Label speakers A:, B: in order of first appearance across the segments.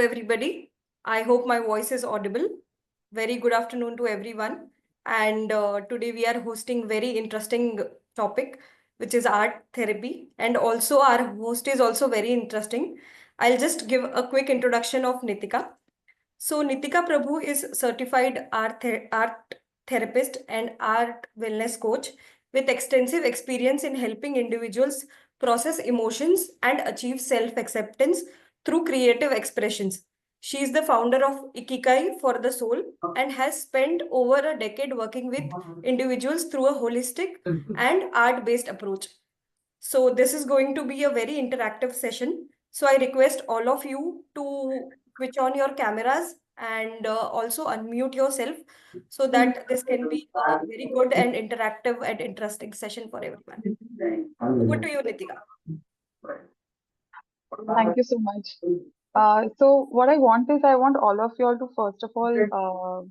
A: everybody. I hope my voice is audible. Very good afternoon to everyone. And today we are hosting very interesting topic, which is art therapy. And also our host is also very interesting. I'll just give a quick introduction of Nitika. So Nitika Prabhu is certified art therapist and art wellness coach with extensive experience in helping individuals process emotions and achieve self-acceptance through creative expressions. She is the founder of Ikigai for the Soul and has spent over a decade working with individuals through a holistic and art-based approach. So this is going to be a very interactive session. So I request all of you to switch on your cameras and also unmute yourself so that this can be a very good and interactive and interesting session for everyone. Over to you, Nitika.
B: Thank you so much. So what I want is I want all of you all to first of all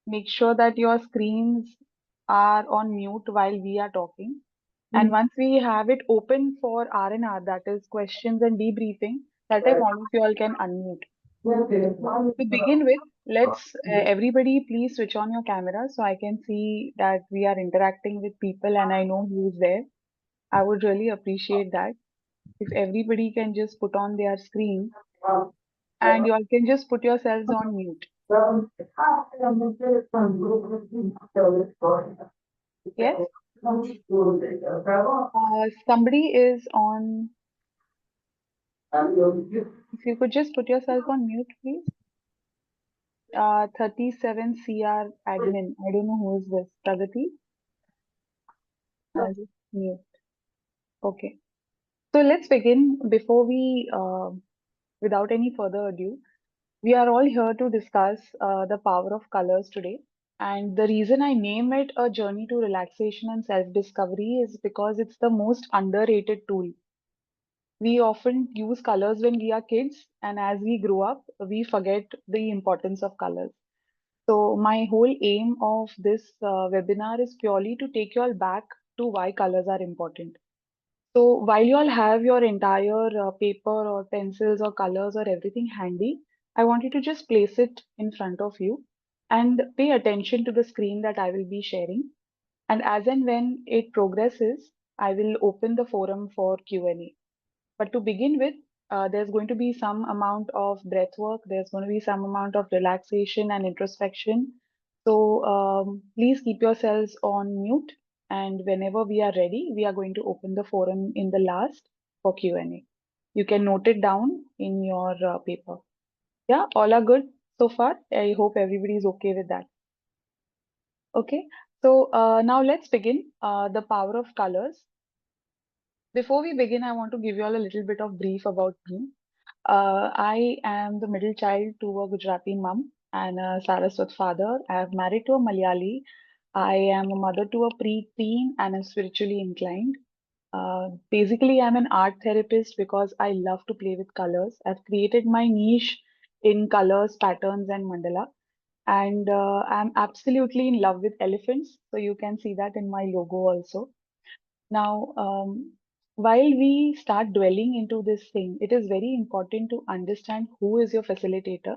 B: make sure that your screens are on mute while we are talking. And once we have it open for R&R, that is questions and debriefing, that time all of you all can unmute. To begin with, let's everybody please switch on your camera so I can see that we are interacting with people and I know who's there. I would really appreciate that if everybody can just put on their screen and you all can just put yourselves on mute. Yes? Somebody is on, if you could just put yourself on mute, please. 37 CR admin. I don't know who is this. Pragati? I'll just mute. Okay. So let's begin before without any further ado. We are all here to discuss the power of colors today. And the reason I name it a journey to relaxation and self-discovery is because it's the most underrated tool. We often use colors when we are kids, and as we grow up, we forget the importance of colors. So, my whole aim of this webinar is purely to take you all back to why colors are important. So, while you all have your entire paper or pencils or colors or everything handy, I want you to just place it in front of you and pay attention to the screen that I will be sharing. And as and when it progresses, I will open the forum for Q&A. But to begin with, there's going to be some amount of breath work, there's going to be some amount of relaxation and introspection. So please keep yourselves on mute. And whenever we are ready, we are going to open the forum in the last for Q&A. You can note it down in your paper. Yeah, all are good so far. I hope everybody is okay with that. Okay, so now let's begin the power of colors. Before we begin, I want to give you all a little bit of brief about me. I am the middle child to a Gujarati mum and a Saraswat father. I have married to a Malayali. I am a mother to a pre-teen and am spiritually inclined. Basically, I'm an art therapist because I love to play with colors. I've created my niche in colors, patterns, and mandala. And I'm absolutely in love with elephants. So you can see that in my logo also. Now, while we start dwelling into this thing, it is very important to understand who is your facilitator.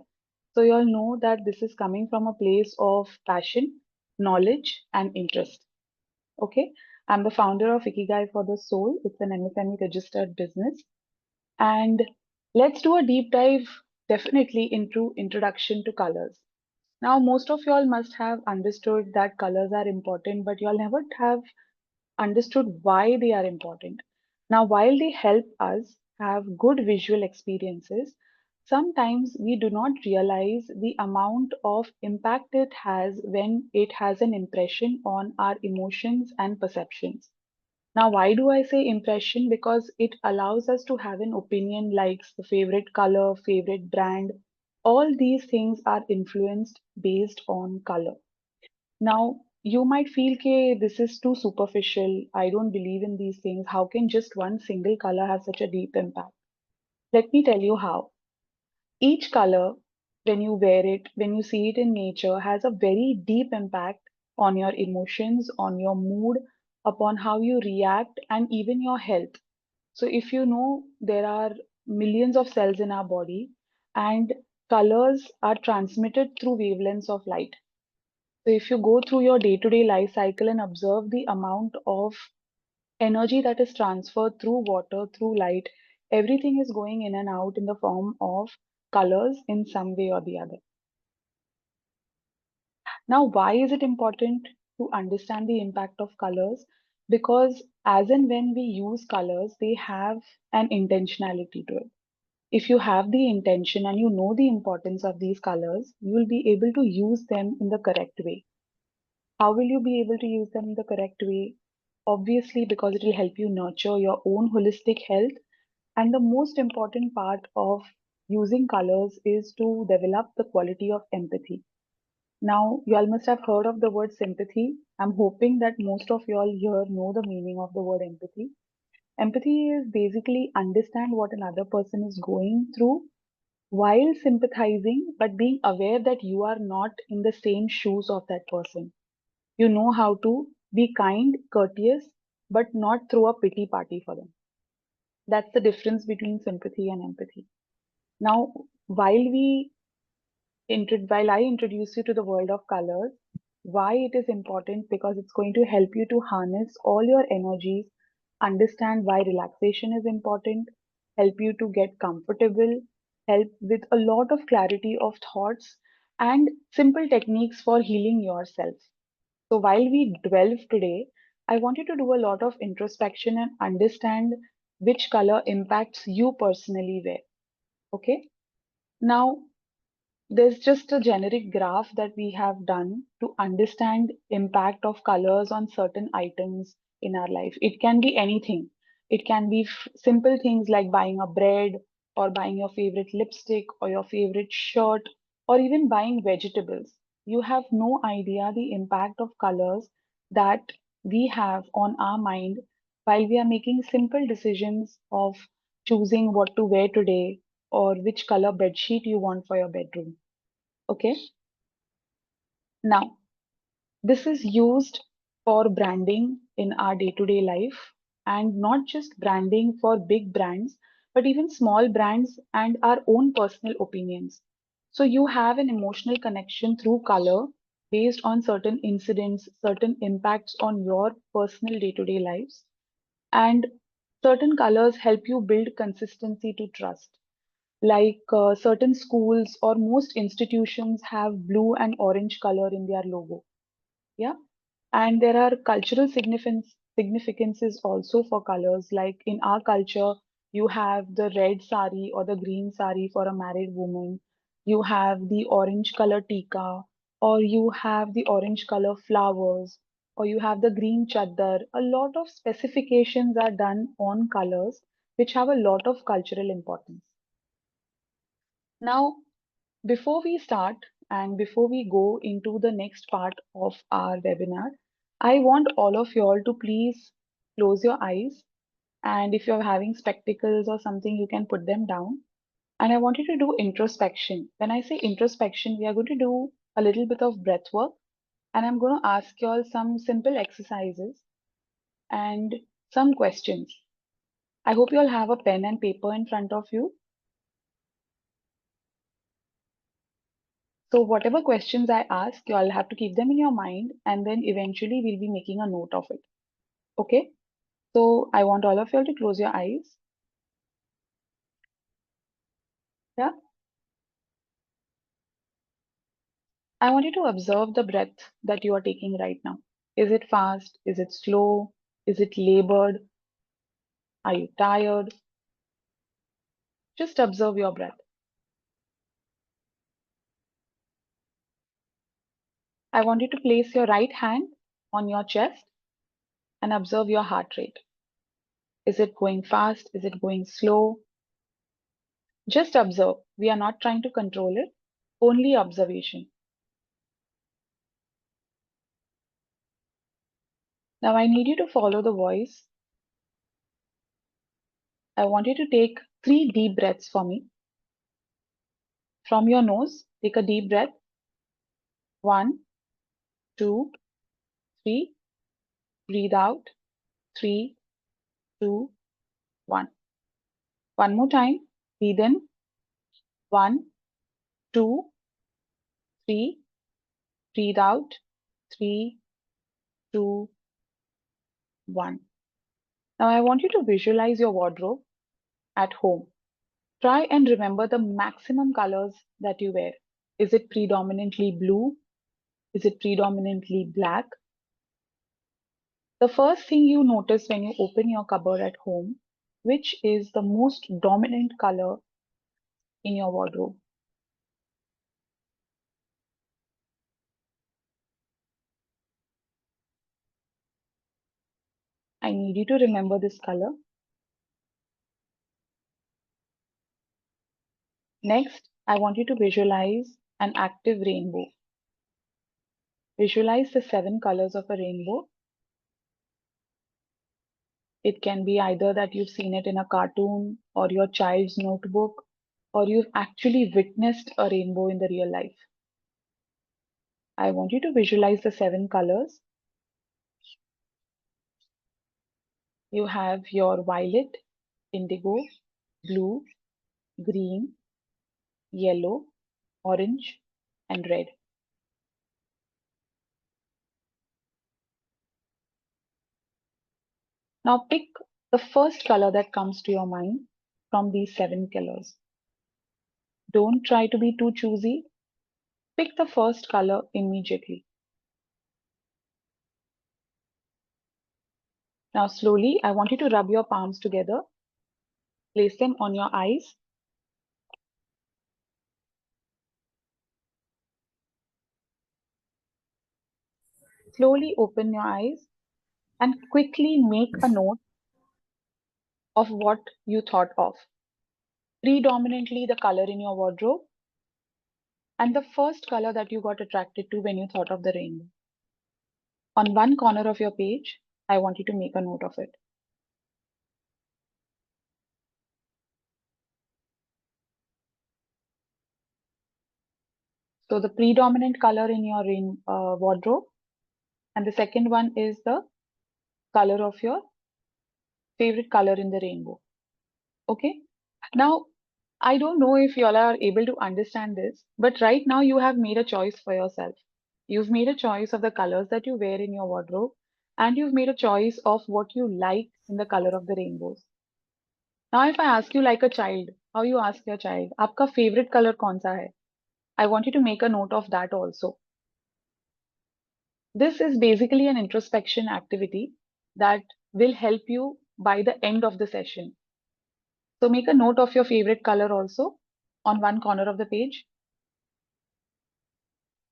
B: So you all know that this is coming from a place of passion, knowledge, and interest. Okay, I'm the founder of Ikigai for the Soul. It's an MSME registered business. And let's do a deep dive definitely into introduction to colors. Now, most of y'all must have understood that colors are important, but y'all never have understood why they are important. Now, while they help us have good visual experiences, sometimes we do not realize the amount of impact it has when it has an impression on our emotions and perceptions. Now, why do I say impression? Because it allows us to have an opinion like the favorite color, favorite brand. All these things are influenced based on color. Now, you might feel that this is too superficial. I don't believe in these things. How can just one single color have such a deep impact? Let me tell you how. Each color, when you wear it, when you see it in nature, has a very deep impact on your emotions, on your mood, upon how you react, and even your health. So, if you know there are millions of cells in our body, and colors are transmitted through wavelengths of light. So if you go through your day-to-day life cycle and observe the amount of energy that is transferred through water, through light, everything is going in and out in the form of colors in some way or the other. Now, why is it important to understand the impact of colors? Because as and when we use colors, they have an intentionality to it. If you have the intention and you know the importance of these colors, you will be able to use them in the correct way. How will you be able to use them in the correct way? Obviously, because it will help you nurture your own holistic health. And the most important part of using colors is to develop the quality of empathy. Now, you all must have heard of the word sympathy. I'm hoping that most of you all here know the meaning of the word empathy. Empathy is basically understand what another person is going through while sympathizing, but being aware that you are not in the same shoes of that person. You know how to be kind, courteous, but not throw a pity party for them. That's the difference between sympathy and empathy. Now, while I introduce you to the world of colors, why it is important because it's going to help you to harness all your energies, understand why relaxation is important, help you to get comfortable, help with a lot of clarity of thoughts and simple techniques for healing yourself. So while we delve today, I want you to do a lot of introspection and understand which color impacts you personally where. Okay. Now, there's just a generic graph that we have done to understand impact of colors on certain items in our life. It can be anything. It can be simple things like buying a bread or buying your favorite lipstick or your favorite shirt or even buying vegetables. You have no idea the impact of colors that we have on our mind while we are making simple decisions of choosing what to wear today or which color bed sheet you want for your bedroom. Okay. Now, this is used for branding in our day-to-day life and not just branding for big brands, but even small brands and our own personal opinions. So you have an emotional connection through color based on certain incidents, certain impacts on your personal day-to-day lives, and certain colors help you build consistency to trust. Like certain schools or most institutions have blue and orange color in their logo. Yeah. And there are cultural significances also for colors. Like in our culture, you have the red sari or the green sari for a married woman. You have the orange color tika, or you have the orange color flowers, or you have the green chaddar. A lot of specifications are done on colors, which have a lot of cultural importance. Now, before we start and before we go into the next part of our webinar, I want all of you all to please close your eyes. And if you're having spectacles or something, you can put them down. And I want you to do introspection. When I say introspection, we are going to do a little bit of breath work. And I'm going to ask you all some simple exercises and some questions. I hope you all have a pen and paper in front of you. So whatever questions I ask, you all have to keep them in your mind and then eventually we'll be making a note of it. Okay? So I want all of you all to close your eyes. Yeah. I want you to observe the breath that you are taking right now. Is it fast? Is it slow? Is it labored? Are you tired? Just observe your breath. I want you to place your right hand on your chest and observe your heart rate. Is it going fast? Is it going slow? Just observe. We are not trying to control it, only observation. Now I need you to follow the voice. I want you to take 3 deep breaths for me. From your nose, take a deep breath. 1, 2, 3. Breathe out. 3, 2, 1. One more time. Breathe in. 1, 2, 3, breathe out, 3, 2, 1. Now I want you to visualize your wardrobe at home. Try and remember the maximum colors that you wear. Is it predominantly blue? Is it predominantly black? The first thing you notice when you open your cupboard at home, which is the most dominant color in your wardrobe? I need you to remember this color. Next, I want you to visualize an active rainbow. Visualize the 7 colors of a rainbow. It can be either that you've seen it in a cartoon or your child's notebook, or you've actually witnessed a rainbow in the real life. I want you to visualize the 7 colors. You have your violet, indigo, blue, green, yellow, orange, and red. Now pick the first color that comes to your mind from these 7 colors. Don't try to be too choosy. Pick the first color immediately. Now slowly, I want you to rub your palms together. Place them on your eyes. Slowly open your eyes and quickly make a note of what you thought of. Predominantly the color in your wardrobe and the first color that you got attracted to when you thought of the rainbow. On one corner of your page, I want you to make a note of it. So the predominant color in your wardrobe, and the second one is the color of your favorite color in the rainbow. Okay. Now, I don't know if you all are able to understand this, but right now you have made a choice for yourself. You've made a choice of the colors that you wear in your wardrobe, and you've made a choice of what you like in the color of the rainbows. Now, if I ask you like a child, how you ask your child, आपका favorite color कौन सा है? I want you to make a note of that also. This is basically an introspection activity that will help you by the end of the session. So make a note of your favorite color also on one corner of the page.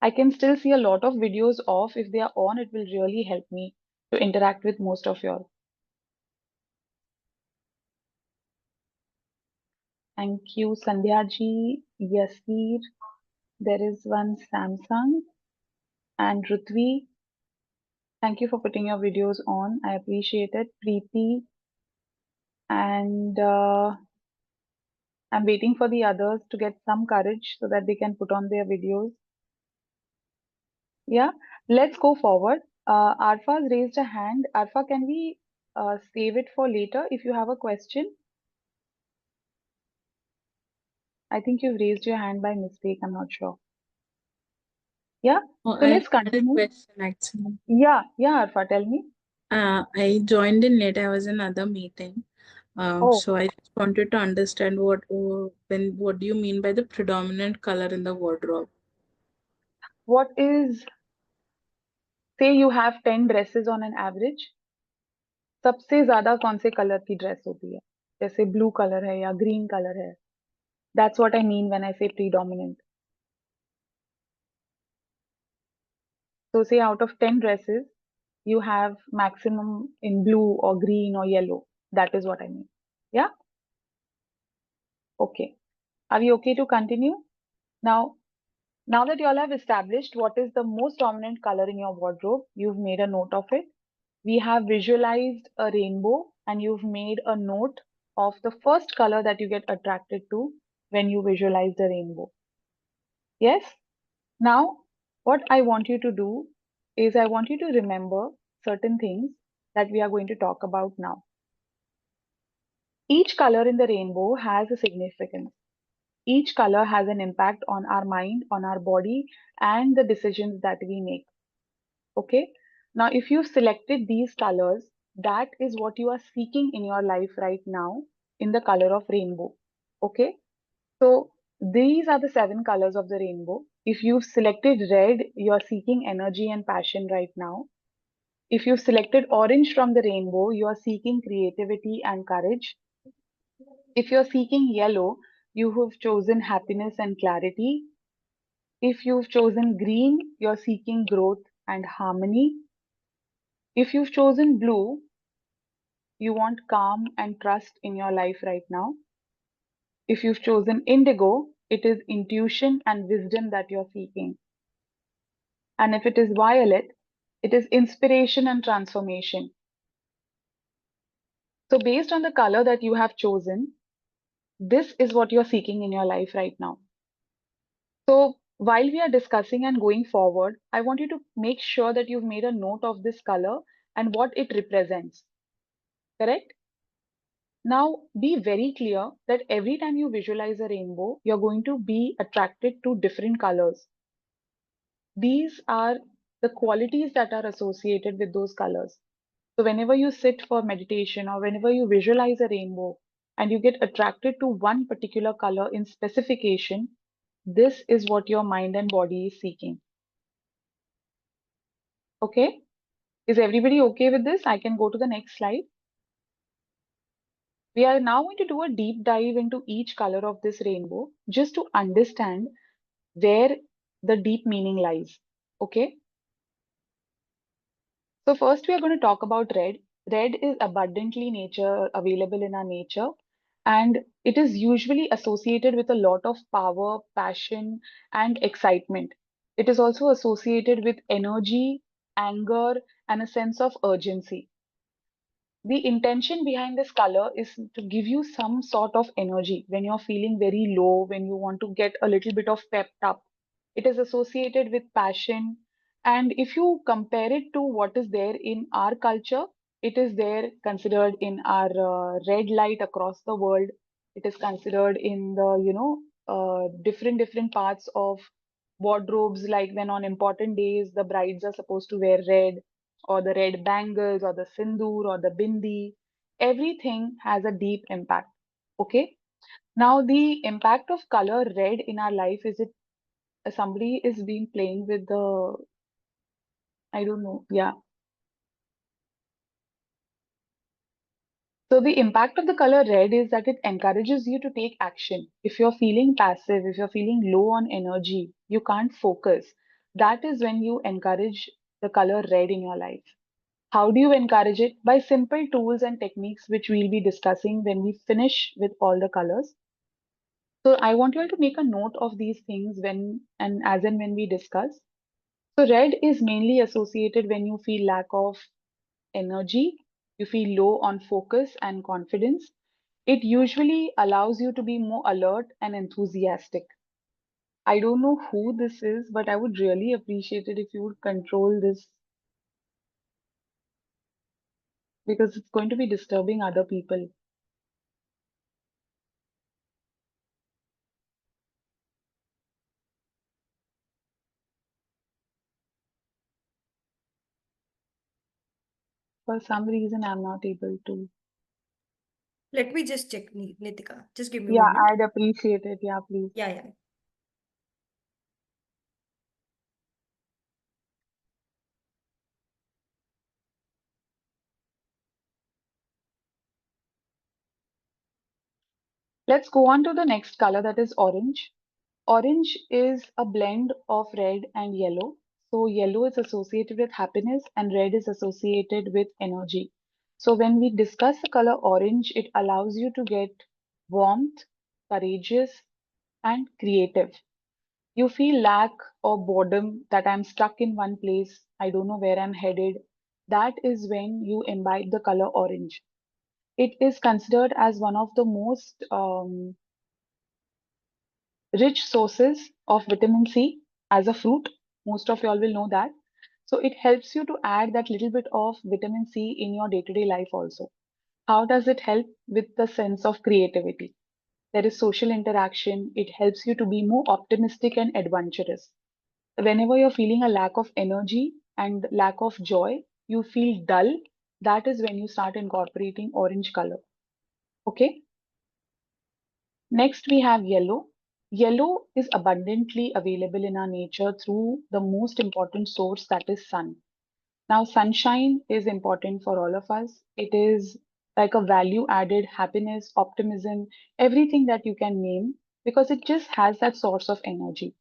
B: I can still see a lot of videos off. If they are on, it will really help me to interact with most of you all. Thank you, Sandhya ji, Yasir. There is one Samsung and Rutvi. Thank you for putting your videos on. I appreciate it. Preeti and I'm waiting for the others to get some courage so that they can put on their videos. Yeah, let's go forward. Arfa's raised a hand. Arfa, can we save it for later if you have a question? I think you've raised your hand by mistake. I'm not sure. Yeah,
C: Oh,
B: so
C: I
B: let's
C: had a
B: continue.
C: question actually.
B: Yeah, Arfa, tell me.
C: I joined in late. I was in another meeting.
B: Oh,
C: So I just wanted to understand what do you mean by the predominant color in the wardrobe?
B: what is, say you have 10 dresses on an average, सबसे ज्यादा कौन से colour की dress होती है? जैसे blue colour है या ग्रीन कलर है. That's what I mean when I say predominant. So say out of 10 dresses, you have maximum in blue or green or yellow. That is what I mean. Yeah? Okay. Are we okay to continue? Now, now that you all have established what is the most dominant color in your wardrobe, you've made a note of it. We have visualized a rainbow and you've made a note of the first color that you get attracted to when you visualize the rainbow. Yes? Now, what I want you to do is I want you to remember certain things that we are going to talk about now. Each color in the rainbow has a significance. Each color has an impact on our mind, on our body, and the decisions that we make. Okay. Now, if you've selected these colors, that is what you are seeking in your life right now in the color of rainbow. Okay. So these are the seven colors of the rainbow. If you've selected red, you're seeking energy and passion right now. If you've selected orange from the rainbow, you are seeking creativity and courage. If you're seeking yellow, you have chosen happiness and clarity. If you've chosen green, you're seeking growth and harmony. If you've chosen blue, you want calm and trust in your life right now. If you've chosen indigo, it is intuition and wisdom that you're seeking. And if it is violet, it is inspiration and transformation. So, based on the color that you have chosen, this is what you're seeking in your life right now. So, while we are discussing and going forward, I want you to make sure that you've made a note of this color and what it represents. Correct? Now, be very clear that every time you visualize a rainbow, you're going to be attracted to different colors. These are the qualities that are associated with those colors. So, whenever you sit for meditation or whenever you visualize a rainbow and you get attracted to one particular color in specification, this is what your mind and body is seeking. Okay? Is everybody okay with this? I can go to the next slide. We are now going to do a deep dive into each color of this rainbow just to understand where the deep meaning lies. Okay? So first we are going to talk about red. Red is abundantly nature available in our nature, and it is usually associated with a lot of power, passion, and excitement. It is also associated with energy, anger, and a sense of urgency. The intention behind this color is to give you some sort of energy when you're feeling very low, when you want to get a little bit of pepped up. It is associated with passion. And if you compare it to what is there in our culture, it is there considered in our red light across the world. It is considered in the, different parts of wardrobes, like when on important days the brides are supposed to wear red, or the red bangles, or the sindoor, or the bindi. Everything has a deep impact. Okay. Now, the impact of color red in our life is it somebody is been playing with the, I don't know, yeah. So the impact of the color red is that it encourages you to take action. If you're feeling passive, if you're feeling low on energy, you can't focus. That is when you encourage the color red in your life. How do you encourage it? By simple tools and techniques, which we'll be discussing when we finish with all the colors. So I want you all to make a note of these things when and as and when we discuss. So red is mainly associated when you feel lack of energy, you feel low on focus and confidence. It usually allows you to be more alert and enthusiastic. I don't know who this is, but I would really appreciate it if you would control this because it's going to be disturbing other people. For some reason, I'm not able to.
A: Let me just check, Nitika. Just give me a
B: Yeah,
A: moment.
B: I'd appreciate it. Yeah, please.
A: Yeah, yeah.
B: Let's go on to the next color, that is orange. Orange is a blend of red and yellow. So yellow is associated with happiness and red is associated with energy. So when we discuss the color orange, it allows you to get warmth, courageous, and creative. You feel lack or boredom, that I'm stuck in one place, I don't know where I'm headed. That is when you imbibe the color orange. It is considered as one of the most rich sources of vitamin C as a fruit. Most of y'all will know that. So it helps you to add that little bit of vitamin C in your day-to-day life also. How does it help with the sense of creativity? There is social interaction. It helps you to be more optimistic and adventurous. Whenever you're feeling a lack of energy and lack of joy, you feel dull, that is when you start incorporating orange color. Okay. Next, we have yellow. Yellow is abundantly available in our nature through the most important source, that is sun. Now, sunshine is important for all of us. It is like a value added happiness, optimism, everything that you can name, because it just has that source of energy.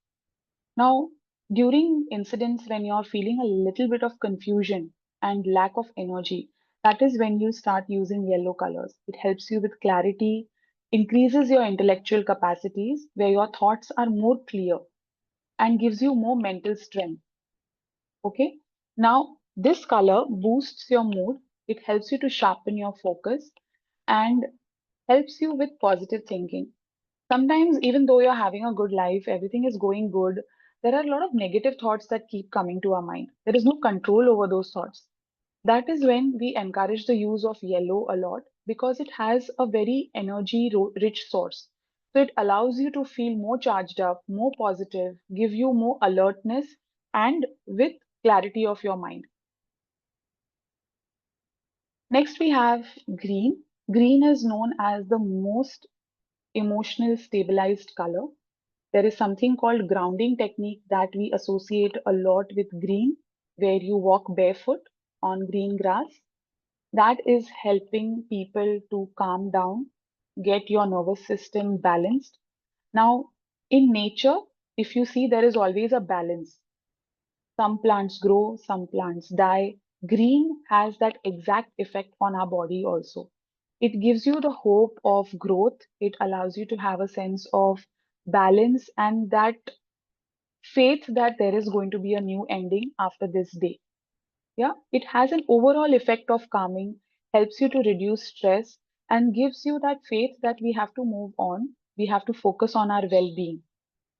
B: Now, during incidents when you're feeling a little bit of confusion and lack of energy, that is when you start using yellow colors. It helps you with clarity, increases your intellectual capacities, where your thoughts are more clear and gives you more mental strength. Okay. Now, this color boosts your mood. It helps you to sharpen your focus and helps you with positive thinking. Sometimes, even though you're having a good life, everything is going good, there are a lot of negative thoughts that keep coming to our mind. There is no control over those thoughts. That is when we encourage the use of yellow a lot because it has a very energy rich source. So it allows you to feel more charged up, more positive, give you more alertness, and with clarity of your mind. Next, we have green. Green is known as the most emotional stabilized color. There is something called grounding technique that we associate a lot with green, where you walk barefoot on green grass. That is helping people to calm down, get your nervous system balanced. Now, in nature, if you see, there is always a balance. Some plants grow, some plants die. Green has that exact effect on our body also. It gives you the hope of growth. It allows you to have a sense of balance and that faith that there is going to be a new ending after this day. Yeah, it has an overall effect of calming, helps you to reduce stress, and gives you that faith that we have to move on. We have to focus on our well being.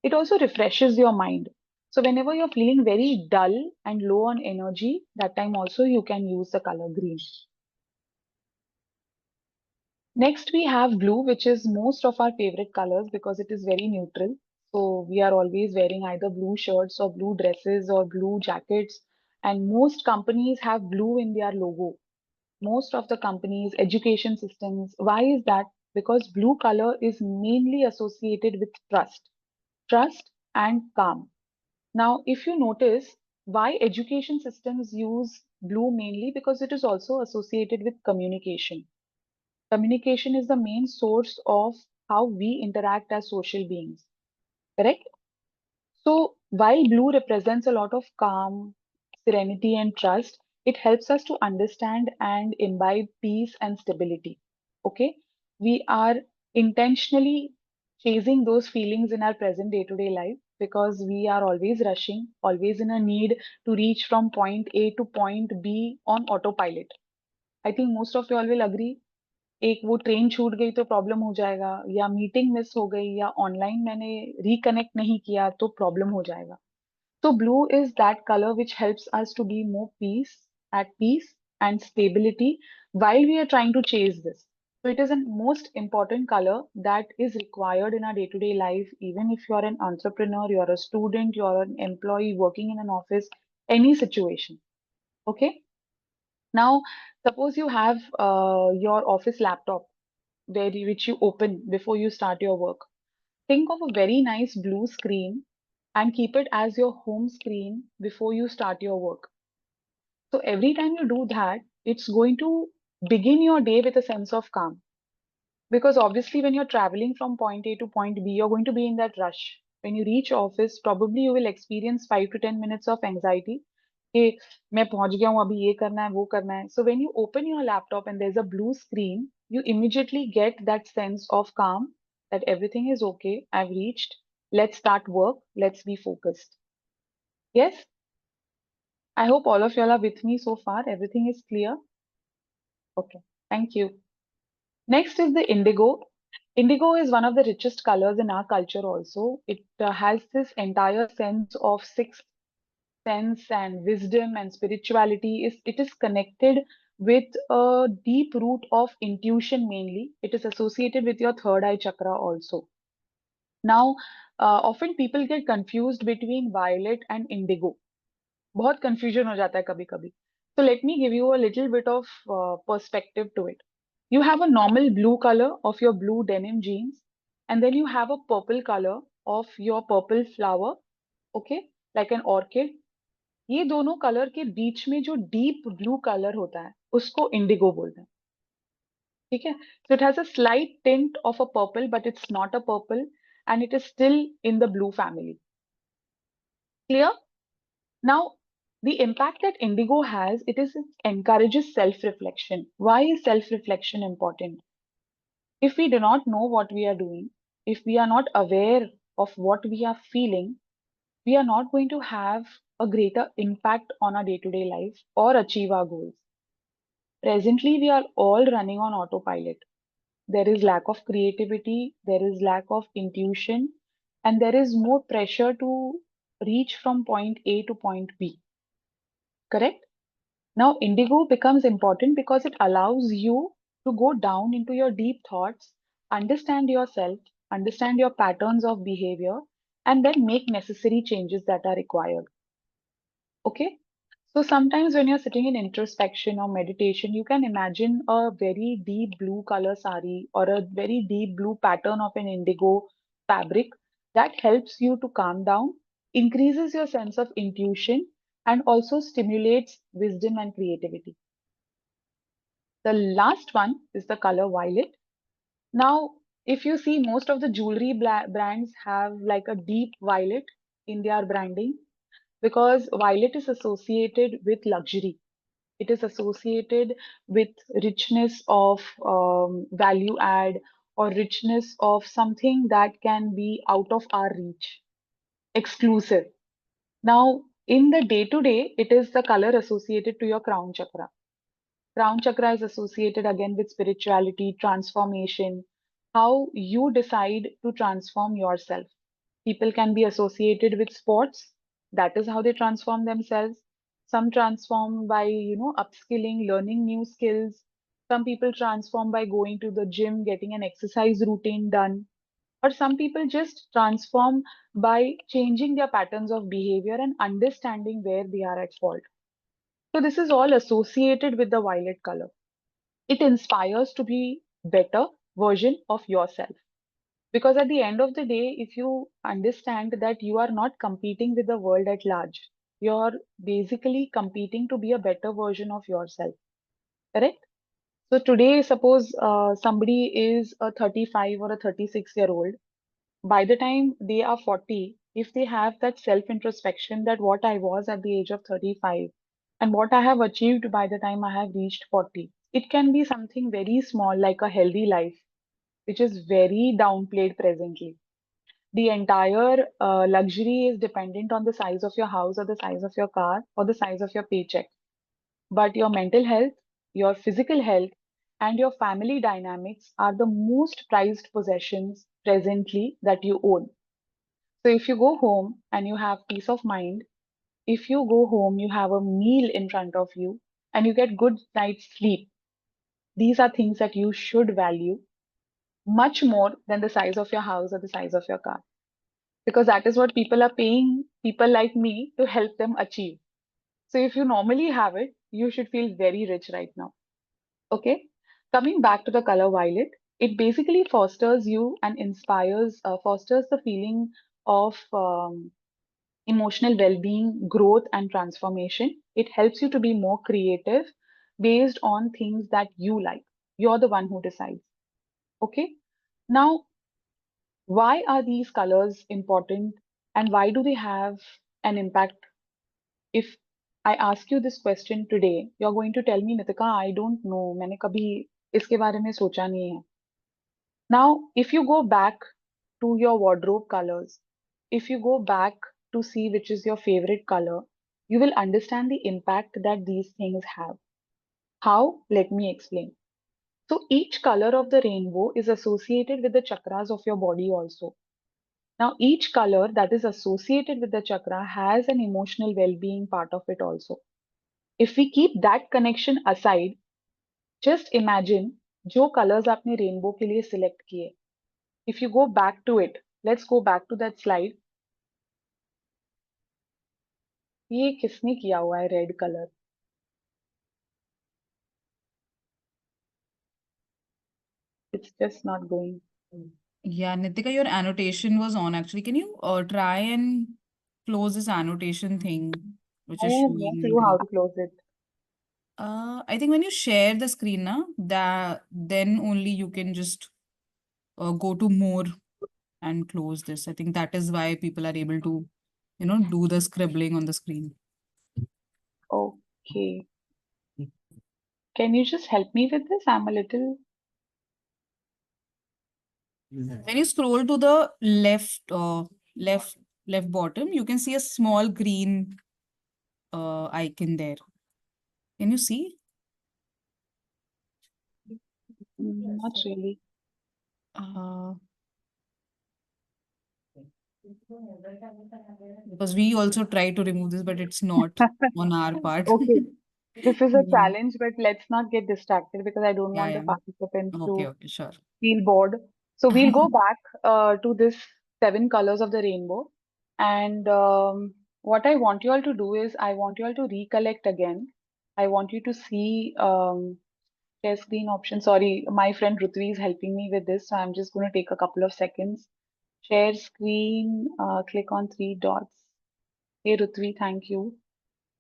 B: It also refreshes your mind. So, whenever you're feeling very dull and low on energy, that time also you can use the color green. Next, we have blue, which is most of our favorite colors because it is very neutral. So, we are always wearing either blue shirts or blue dresses or blue jackets. And most companies have blue in their logo. Most of the companies, education systems. Why is that? Because blue color is mainly associated with trust and calm. Now, if you notice why education systems use blue mainly, because it is also associated with communication. Communication is the main source of how we interact as social beings, correct? So, while blue represents a lot of calm, serenity, and trust, it helps us to understand and imbibe peace and stability. Okay, we are intentionally chasing those feelings in our present day to day life because we are always rushing, always in a need to reach from point A to point B on autopilot. I think most of you all will agree. एक वो train छूट गई तो problem हो जाएगा या meeting miss हो गई या ऑनलाइन मैंने रिकनेक्ट नहीं किया तो प्रॉब्लम हो जाएगा. So blue is that color which helps us to be more at peace and stability while we are trying to chase this. So it is a most important color that is required in our day-to-day life, even if you are an entrepreneur, you are a student, you are an employee working in an office, any situation. Okay. Now, suppose you have your office laptop which you open before you start your work. Think of a very nice blue screen and keep it as your home screen before you start your work. So every time you do that, it's going to begin your day with a sense of calm. Because obviously, when you're traveling from point A to point B, you're going to be in that rush. When you reach office, probably you will experience 5 to 10 minutes of anxiety. कि मैं पहुंच गया हूँ अभी ये करना है वो करना है. So when you open your laptop and there's a blue screen, you immediately get that sense of calm that everything is okay. I've reached. Let's start work. Let's be focused. Yes, I hope all of y'all are with me so far. Everything is clear. Okay, thank you. Next is the indigo. Indigo is one of the richest colors in our culture also. It has this entire sense of sixth sense and wisdom and spirituality. It is connected with a deep root of intuition mainly. It is associated with your third eye chakra also. Now, often people get confused between violet and indigo. बहुत confusion हो जाता है कभी कभी. So let me give you a little bit of perspective to it. You have a normal blue color of your blue denim jeans, and then you have a purple color of your purple flower, okay, like an orchid. ये दोनों colour के बीच में जो deep blue colour होता है उसको Indigo बोलते हैं. ठीक है. So it has a slight tint of a purple, but it's not a purple, and it is still in the blue family. Clear? Now, the impact that indigo has, it encourages self-reflection. Why is self-reflection important? If we do not know what we are doing, if we are not aware of what we are feeling, we are not going to have a greater impact on our day-to-day life or achieve our goals. Presently, we are all running on autopilot. There is lack of creativity, there is lack of intuition, and there is more pressure to reach from point A to point B. Correct? Now, indigo becomes important because it allows you to go down into your deep thoughts, understand yourself, understand your patterns of behavior, and then make necessary changes that are required. Okay? So sometimes when you're sitting in introspection or meditation, you can imagine a very deep blue color sari or a very deep blue pattern of an indigo fabric that helps you to calm down, increases your sense of intuition, and also stimulates wisdom and creativity. The last one is the color violet. Now, if you see, most of the jewelry brands have like a deep violet in their branding because violet is associated with luxury. It is associated with richness of value add or richness of something that can be out of our reach, exclusive. Now, in the day to day, it is the color associated to your crown chakra. Crown chakra is associated again with spirituality, transformation, how you decide to transform yourself. People can be associated with sports. That is how they transform themselves. Some transform by, upskilling, learning new skills. Some people transform by going to the gym, getting an exercise routine done. Or some people just transform by changing their patterns of behavior and understanding where they are at fault. So this is all associated with the violet color. It inspires to be better version of yourself. Because at the end of the day, if you understand that you are not competing with the world at large, you're basically competing to be a better version of yourself. Correct? So today, suppose somebody is a 35 or a 36-year-old. By the time they are 40, if they have that self introspection that what I was at the age of 35 and what I have achieved by the time I have reached 40, it can be something very small like a healthy life, which is very downplayed presently. The entire luxury is dependent on the size of your house or the size of your car or the size of your paycheck. But your mental health, your physical health, and your family dynamics are the most prized possessions presently that you own. So if you go home and you have peace of mind, if you go home, you have a meal in front of you, and you get good night's sleep, these are things that you should value much more than the size of your house or the size of your car. Because that is what people are paying people like me to help them achieve. So if you normally have it, you should feel very rich right now. Okay. Coming back to the color violet, it basically fosters you and fosters the feeling of emotional well-being, growth, and transformation. It helps you to be more creative based on things that you like. You're the one who decides. Okay. Now, why are these colors important and why do they have an impact? If I ask you this question today, you're going to tell me, Nitika, I don't know. मैंने कभी इसके बारे में सोचा नहीं है. Now, if you go back to your wardrobe colors, if you go back to see which is your favorite color, you will understand the impact that these things have. How? Let me explain. So each color of the rainbow is associated with the chakras of your body also. Now, each color that is associated with the chakra has an emotional well-being part of it also. If we keep that connection aside, Just imagine जो colors आपने rainbow के लिए select किए. If you go back to it, let's go back to that slide. ये किसने किया हुआ है red color? It's just not going.
D: Yeah, Nitika, your annotation was on actually. Can you try and close this annotation thing, which
B: I
D: is
B: have no
D: showing in
B: clue how
D: green?
B: to close it.
D: I think when you share the screen, na, that then only you can just go to more and close this. I think that is why people are able to, do the scribbling on the screen.
B: Okay. Can you just help me with this? I'm a little.
D: When you scroll to the left, left bottom, you can see a small green icon there. Can you see?
B: Not really.
D: Uh, because we also try to remove this, but it's not on our part.
B: Okay. This is a
D: Yeah.
B: challenge, but let's not get distracted because I don't
D: Yeah,
B: want the
D: yeah.
B: participants
D: Okay,
B: to
D: okay, sure.
B: feel bored. So we'll go back to this 7 colors of the rainbow. And what I want you all to do is I want you all to recollect again. I want you to see share screen option. Sorry, my friend Rutvi is helping me with this. So I'm just going to take a couple of seconds. Share screen, click on 3 dots. Hey Rutvi, thank you.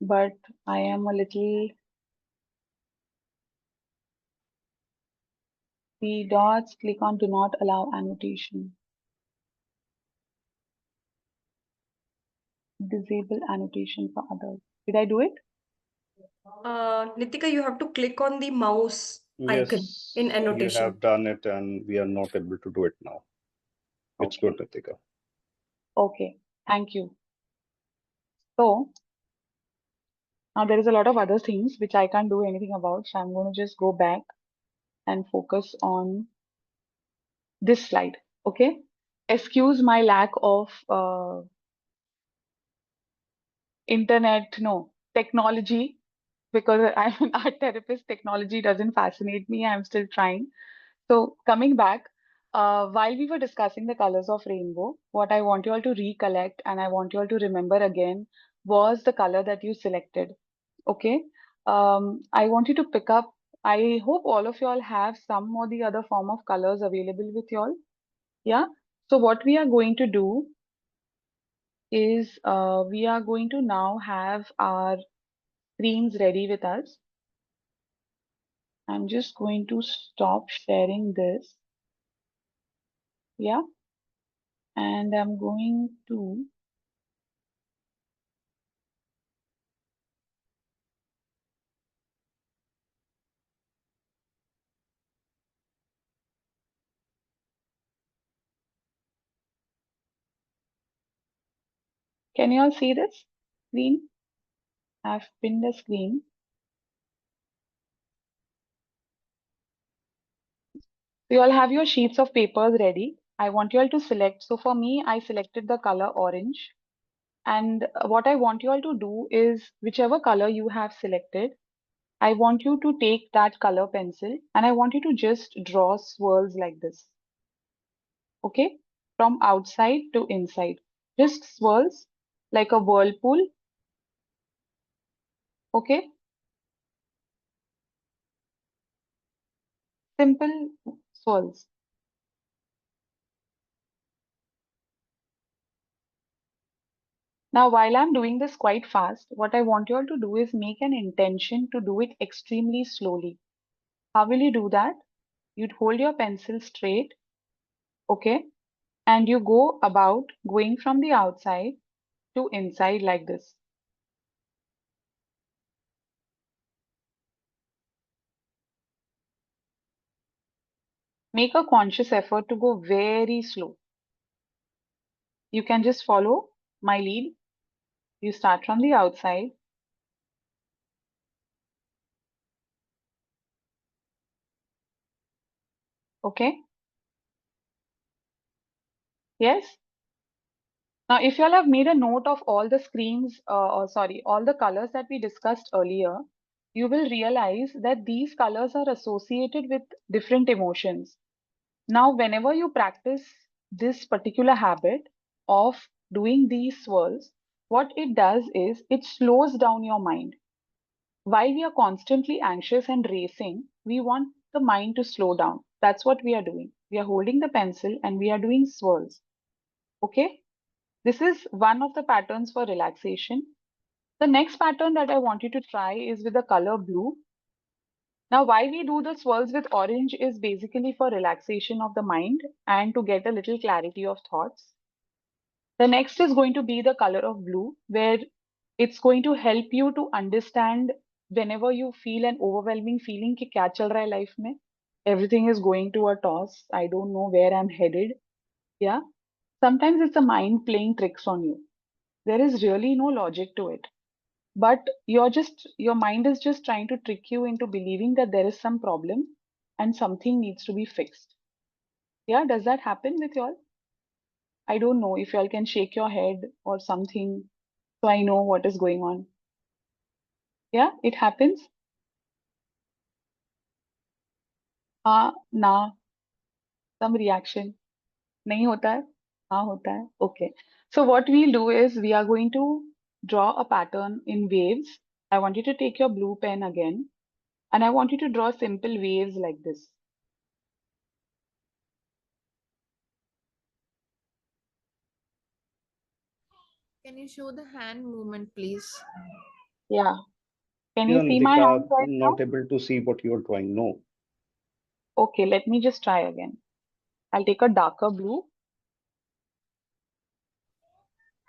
B: But I am a little 3 dots, click on do not allow annotation. Disable annotation for others. Did I do it?
A: Nitika, you have to click on the mouse icon in
E: Yes, you
A: annotation.
E: have done it, and we are not able to do it now. It's
B: Okay.
E: good, Ritika.
B: Okay. Thank you. So now there is a lot of other things which I can't do anything about. So I'm going to just go back and focus on this slide. Okay. Excuse my lack of technology, because I'm an art therapist. Technology doesn't fascinate me. I'm still trying. So coming back, while we were discussing the colors of rainbow, what I want you all to recollect and I want you all to remember again was the color that you selected. Okay. I want you to pick up. I hope all of you all have some or the other form of colors available with you all. Yeah. So what we are going to do is we are going to now have our screens ready with us. I'm just going to stop sharing this. Yeah. And I'm going to Can you all see this screen? I've pinned the screen. So you all have your sheets of papers ready. I want you all to select. So for me, I selected the color orange. And what I want you all to do is whichever color you have selected, I want you to take that color pencil and I want you to just draw swirls like this. Okay? From outside to inside. Just swirls like a whirlpool. Okay? Simple swirls. Now, while I'm doing this quite fast, what I want you all to do is make an intention to do it extremely slowly. How will you do that? You'd hold your pencil straight, okay? And you go about going from the outside to inside like this. Make a conscious effort to go very slow. You can just follow my lead. You start from the outside. Okay? Yes? Now, if you all have made a note of all the screens, or sorry, all the colors that we discussed earlier, you will realize that these colors are associated with different emotions. Now, whenever you practice this particular habit of doing these swirls, what it does is it slows down your mind. While we are constantly anxious and racing, we want the mind to slow down. That's what we are doing. We are holding the pencil and we are doing swirls. Okay? This is one of the patterns for relaxation. The next pattern that I want you to try is with the color blue. Now, why we do the swirls with orange is basically for relaxation of the mind and to get a little clarity of thoughts. The next is going to be the color of blue, where it's going to help you to understand whenever you feel an overwhelming feeling कि क्या चल रहा है life में, everything is going to a toss. I don't know where I'm headed. Yeah. Sometimes it's the mind playing tricks on you. There is really no logic to it. But your mind is just trying to trick you into believing that there is some problem and something needs to be fixed. Yeah, does that happen with y'all? I don't know if y'all can shake your head or something so I know what is going on. Yeah, it happens. Na, some reaction. नहीं होता है? हाँ होता है. Okay. So what we'll do is we are going to draw a pattern in waves. I want you to take your blue pen again and I want you to draw simple waves like this.
C: Can you show the hand movement, please?
B: Yeah. Can
E: Yeah,
B: you see my
E: Nitika,
B: hands right
E: I'm
B: now?
E: not able to see what you're drawing. No.
B: Okay, let me just try again. I'll take a darker blue.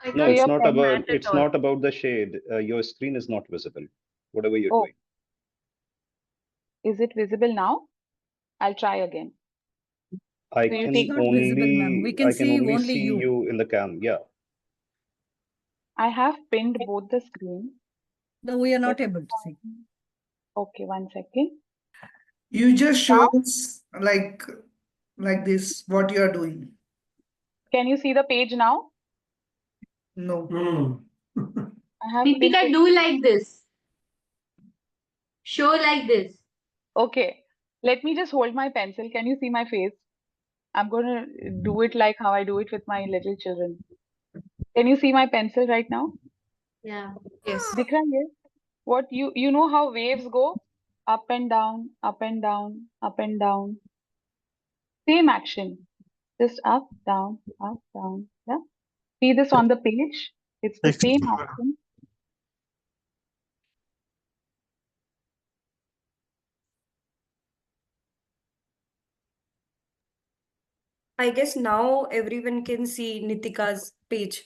C: I
E: No,
B: So
C: can't
B: your
C: see the
B: pen.
C: hand at
E: it's
C: all.
E: not about the shade. Your screen is not visible. Whatever you're
B: Oh,
E: doing.
B: is it visible now? I'll try again.
E: I
B: So you
E: can
B: take.
A: Not visible, ma'am. We can see
E: only
A: only
E: see
A: you.
E: you in the cam. Yeah.
B: I have pinned both the screen.
A: No, we are
B: Let
A: not
B: me
A: able to
B: try.
A: see.
B: Okay, 1 second.
F: You just
B: Now,
F: show us like this what you are doing.
B: can you see the page now?
F: No.
B: I have pinned
G: Nitika,
B: it.
G: do like this. Show like this.
B: Okay, let me just hold my pencil. Can you see my face? I'm going to do it like how I do it with my little children. Can you see my pencil right now?
G: Yeah.
C: Yes.
B: दिख रहा है? What you know how waves go? Up and down, up and down, up and down. Same action. Just up, down, up, down. Yeah. See this on the page? It's the same action.
A: I guess now everyone can see Nitika's page.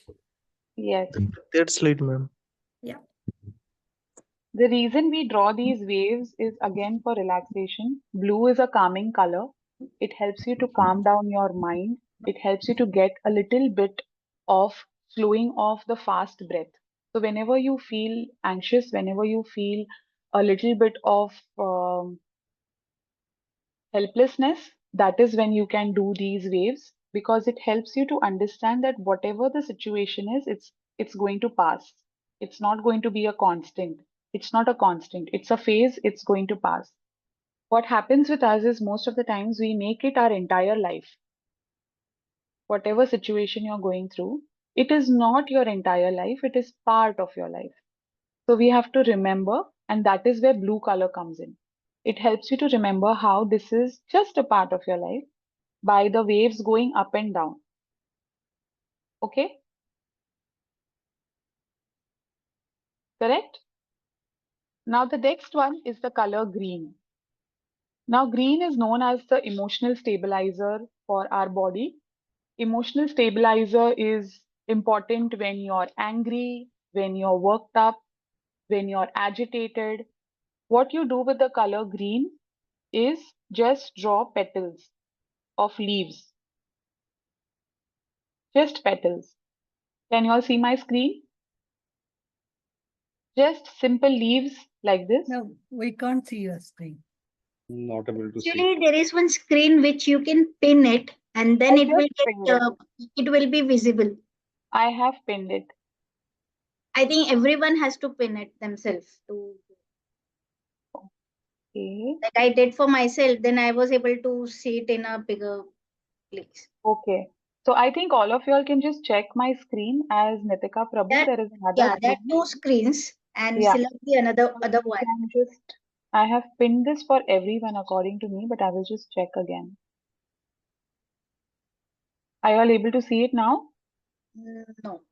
B: Yes.
H: That's right, ma'am.
A: Yeah.
B: The reason we draw these waves is again for relaxation. Blue is a calming color. It helps you to calm down your mind. It helps you to get a little bit of slowing off the fast breath. So whenever you feel anxious, whenever you feel a little bit of helplessness, that is when you can do these waves because it helps you to understand that whatever the situation is, it's going to pass. It's not going to be a constant. It's not a constant. It's a phase. It's going to pass. What happens with us is most of the times we make it our entire life. Whatever situation you're going through, it is not your entire life. It is part of your life. So we have to remember, and that is where blue color comes in. It helps you to remember how this is just a part of your life by the waves going up and down. Okay? Correct? Now the next one is the color green. Now green is known as the emotional stabilizer for our body. Emotional stabilizer is important when you're angry, when you're worked up, when you're agitated. What you do with the color green is just draw petals of leaves. Just petals. Can you all see my screen? Just simple leaves like this.
A: No, we can't see your screen.
E: Not able to see.
G: Actually, there is one screen which you can pin it, and then
B: I
G: it will
B: just pinned
G: get
B: it.
G: it will be visible.
B: I have pinned it.
G: I think everyone has to pin it themselves to.
B: Okay.
G: Like I did for myself, then I was able to see it in a bigger place.
B: Okay. So I think all of y'all can just check my screen as Nitika Prabhu.
G: That
B: There is another
G: Yeah, there are
B: screen.
G: two screens and
B: Yeah.
G: select the another
B: So
G: other
B: you
G: one.
B: can just, I have pinned this for everyone according to me, but I will just check again. Are you all able to see it now?
G: No,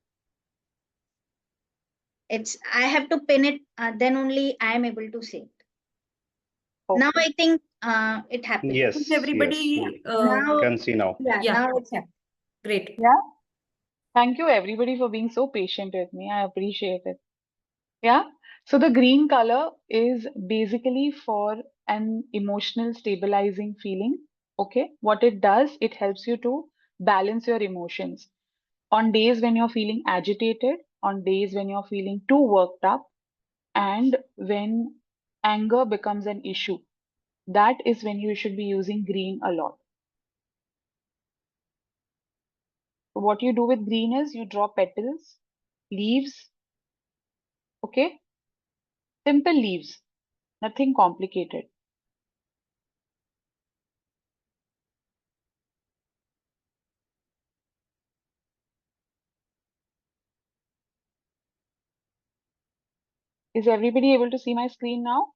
G: it's I have to pin it. Then only I am able to see it. Now
B: Okay.
G: I think it happened.
A: Is
E: Yes, yes, we
A: everybody,
G: Now,
E: can see now.
G: yeah,
A: yeah,
G: now it's happened.
A: great.
B: Yeah. Thank you everybody for being so patient with me. I appreciate it. Yeah. So the green color is basically for an emotional stabilizing feeling. Okay. What it does, it helps you to balance your emotions. On days when you're feeling agitated, on days when you're feeling too worked up, and when anger becomes an issue, that is when you should be using green a lot. So what you do with green is you draw petals, leaves, okay? Simple leaves, nothing complicated. Is everybody able to see my screen now?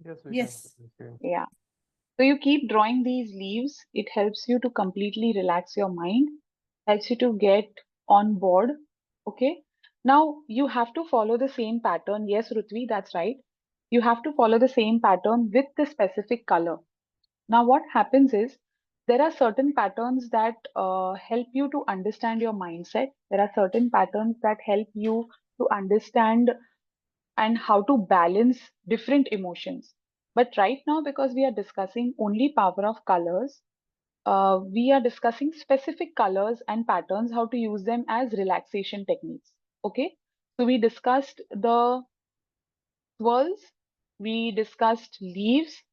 H: Yes, we can
D: Yes.
H: see.
B: Yeah. So you keep drawing these leaves. It helps you to completely relax your mind, helps you to get on board. Okay. Now you have to follow the same pattern. Yes, Rutvi, that's right. You have to follow the same pattern with the specific color. Now, what happens is there are certain patterns that help you to understand your mindset. There are certain patterns that help you to understand and how to balance different emotions. But right now, because we are discussing only power of colors, we are discussing specific colors and patterns, how to use them as relaxation techniques. Okay. So we discussed the swirls, we discussed leaves,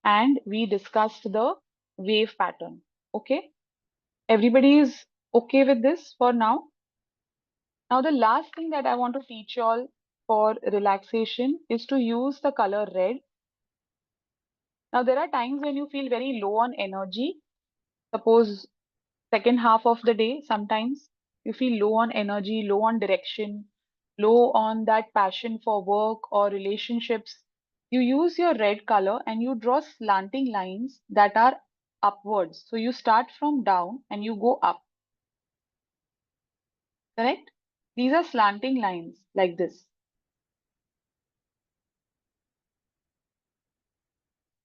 B: and we discussed the wave pattern. Okay. Everybody is okay with this for now. Now, the last thing that I want to teach you all for relaxation is to use the color red. Now, there are times when you feel very low on energy. Suppose second half of the day, sometimes you feel low on energy, low on direction, low on that passion for work or relationships. You use your red color and you draw slanting lines that are upwards. So you start from down and you go up, correct? These are slanting lines like this.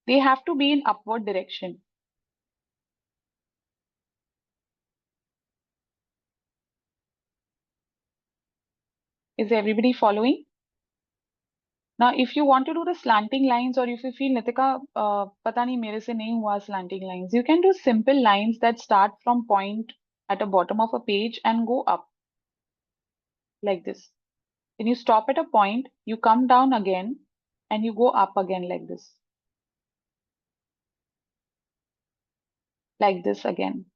B: They have to be in upward direction. Is everybody following? Now, if you want to do the slanting lines, or if you feel Nitika, pata nahi mere se nahi hua slanting lines, you can do simple lines that start from point at the bottom of a page and go up like this. When you stop at a point, you come down again and you go up again like this again.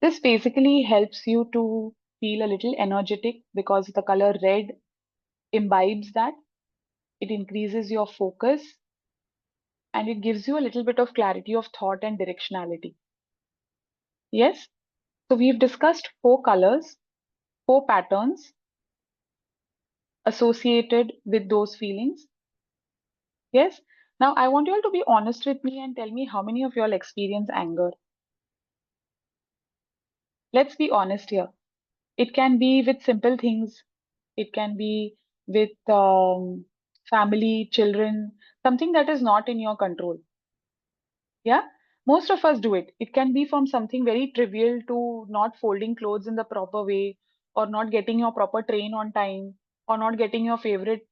B: This basically helps you to feel a little energetic because the color red imbibes that. It increases your focus and it gives you a little bit of clarity of thought and directionality. Yes? So we've discussed four colors, four patterns associated with those feelings. Yes? Now I want you all to be honest with me and tell me how many of you all experience anger. Let's be honest here. It can be with simple things. It can be with family, children, something that is not in your control. Yeah, most of us do it. It can be from something very trivial to not folding clothes in the proper way, or not getting your proper train on time, or not getting your favorite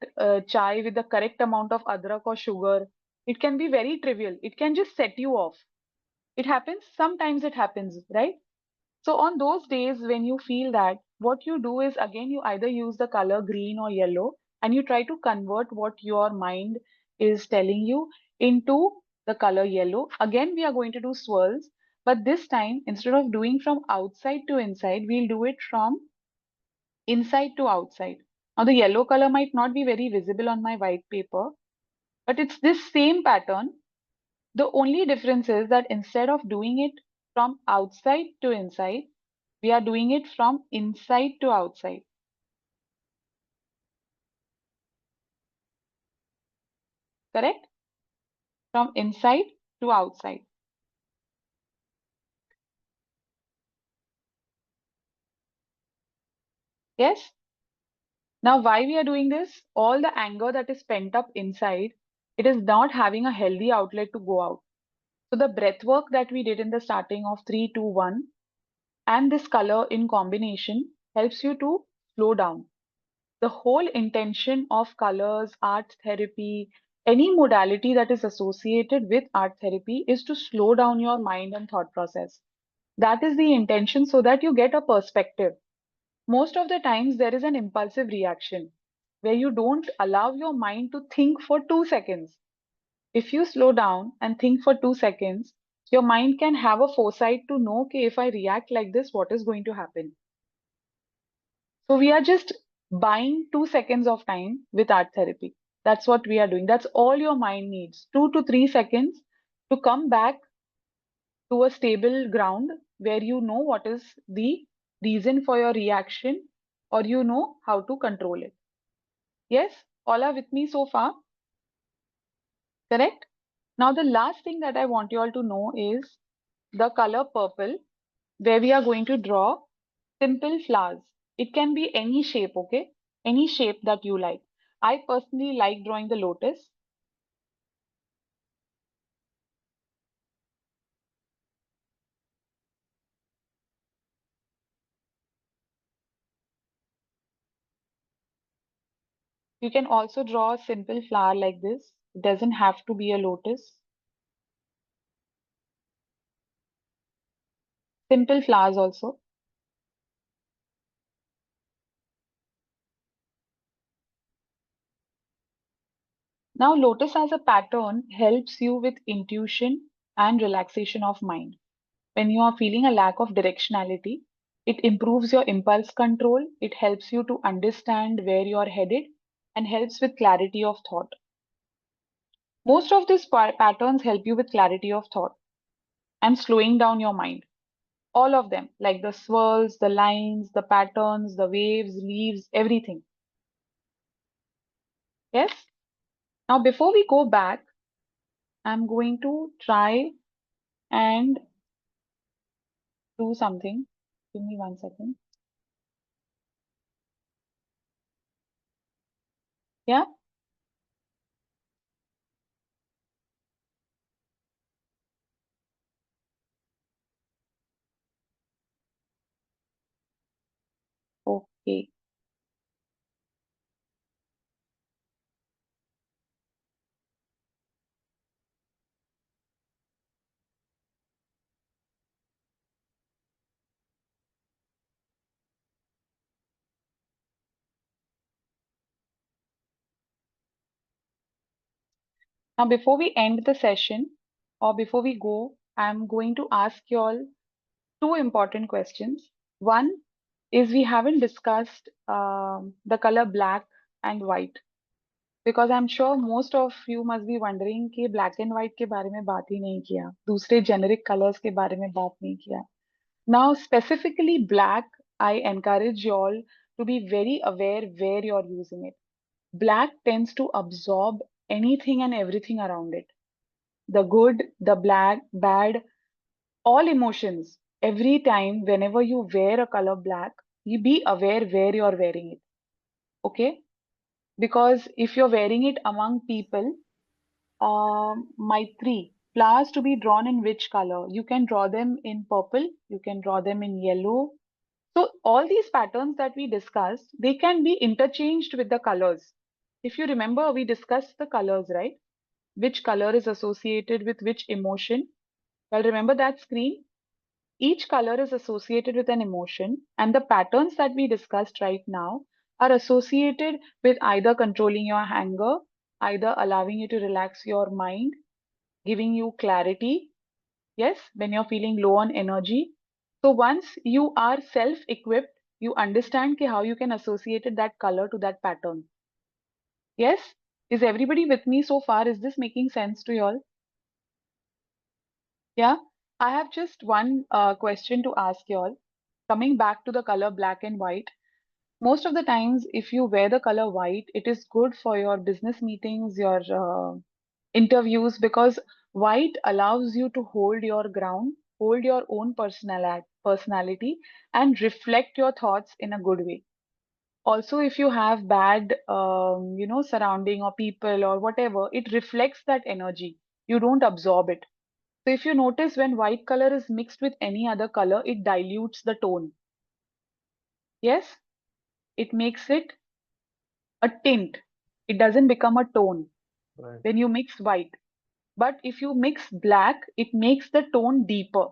B: chai with the correct amount of adrak or sugar. It can be very trivial. It can just set you off. It happens. Sometimes it happens, right? So on those days when you feel that, what you do is again you either use the color green or yellow and you try to convert what your mind is telling you into the color yellow. Again, we are going to do swirls. But this time, instead of doing from outside to inside, we'll do it from inside to outside. Now, the yellow color might not be very visible on my white paper, but it's this same pattern. The only difference is that instead of doing it from outside to inside, we are doing it from inside to outside. Correct? From inside to outside. Yes? Now, why we are doing this? All the anger that is pent up inside, it is not having a healthy outlet to go out. So the breath work that we did in the starting of 3, 2, 1 and this color in combination helps you to slow down. The whole intention of colors, art therapy, any modality that is associated with art therapy is to slow down your mind and thought process. That is the intention so that you get a perspective. Most of the times there is an impulsive reaction where you don't allow your mind to think for 2 seconds. If you slow down and think for 2 seconds, your mind can have a foresight to know, okay, if I react like this, what is going to happen? So we are just buying 2 seconds of time with art therapy. That's what we are doing. That's all your mind needs, 2 to 3 seconds to come back to a stable ground where you know what is the reason for your reaction or you know how to control it. Yes, all are with me so far? Correct? Now, the last thing that I want you all to know is the color purple, where we are going to draw simple flowers. It can be any shape, okay? Any shape that you like. I personally like drawing the lotus. You can also draw a simple flower like this. It doesn't have to be a lotus. Simple flowers also. Now, lotus as a pattern helps you with intuition and relaxation of mind. When you are feeling a lack of directionality, it improves your impulse control. It helps you to understand where you are headed and helps with clarity of thought. Most of these patterns help you with clarity of thought and slowing down your mind. All of them, like the swirls, the lines, the patterns, the waves, leaves, everything. Yes? Now, before we go back, I'm going to try and do something. Give me 1 second. Yeah? Okay. Now, before we end the session or before we go, I'm going to ask you all two important questions. One is we haven't discussed the color black and white because I'm sure most of you must be wondering कि black and white के बारे में बात ही नहीं किया, दूसरे generic colors के बारे में बात नहीं किया. Now, specifically black, I encourage you all to be very aware where you're using it. Black tends to absorb anything and everything around it. The good, the black, bad, all emotions. Every time, whenever you wear a color black, you be aware where you're wearing it. Okay? Because if you're wearing it among people, Maitri, flowers to be drawn in which color? You can draw them in purple, you can draw them in yellow. So all these patterns that we discussed, they can be interchanged with the colors. If you remember, we discussed the colors, right? Which color is associated with which emotion? Well, remember that screen? Each color is associated with an emotion, and the patterns that we discussed right now are associated with either controlling your anger, either allowing you to relax your mind, giving you clarity, Yes, when you're feeling low on energy. So once you are self-equipped, you understand how you can associate that color to that pattern. Yes? Is everybody with me so far? Is this making sense to you all? Yeah? I have just one question to ask you all. Coming back to the color black and white, most of the times, if you wear the color white, it is good for your business meetings, your interviews, because white allows you to hold your ground, hold your own personality, and reflect your thoughts in a good way. Also, if you have bad, surrounding or people or whatever, it reflects that energy. You don't absorb it. So if you notice when white color is mixed with any other color, it dilutes the tone. Yes, it makes it a tint. It doesn't become a tone
E: Right.
B: when you mix white. But if you mix black, it makes the tone deeper.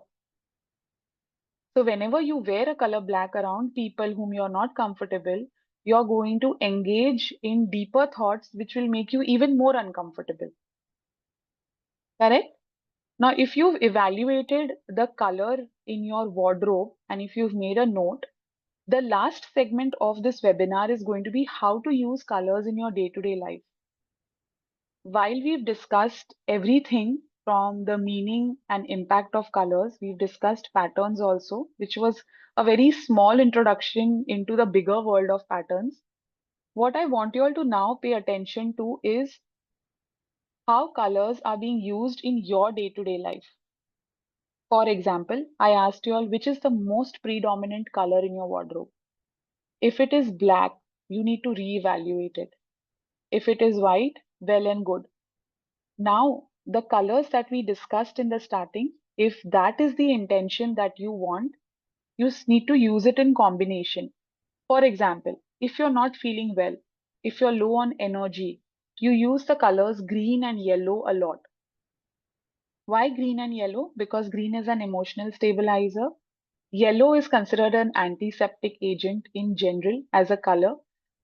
B: So whenever you wear a color black around people whom you're not comfortable, you're going to engage in deeper thoughts which will make you even more uncomfortable. Correct? Now, if you've evaluated the color in your wardrobe and if you've made a note, the last segment of this webinar is going to be how to use colors in your day-to-day life. While we've discussed everything from the meaning and impact of colors, we've discussed patterns also, which was a very small introduction into the bigger world of patterns. What I want you all to now pay attention to is how colors are being used in your day-to-day life. For example, I asked you all which is the most predominant color in your wardrobe. If it is black, you need to reevaluate it. If it is white, well and good. Now, the colors that we discussed in the starting, if that is the intention that you want, you need to use it in combination. For example, if you're not feeling well, if you're low on energy, you use the colors green and yellow a lot. Why green and yellow? Because green is an emotional stabilizer. Yellow is considered an antiseptic agent in general as a color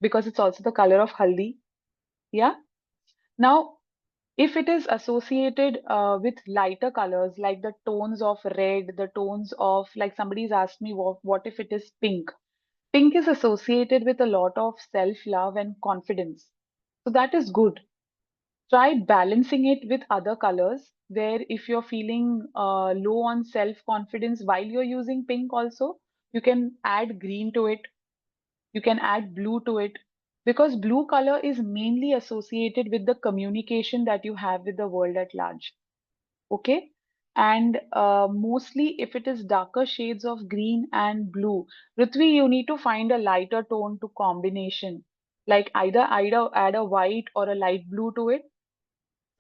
B: because it's also the color of haldi. Yeah. Now, if it is associated with lighter colors like the tones of red, the tones of, like somebody's asked me, what if it is pink? Pink is associated with a lot of self-love and confidence. So that is good. Try balancing it with other colors where if you're feeling low on self-confidence while you're using pink also, you can add green to it. You can add blue to it because blue color is mainly associated with the communication that you have with the world at large. Okay. And mostly if it is darker shades of green and blue, Prithvi, you need to find a lighter tone to combination, like either add a white or a light blue to it.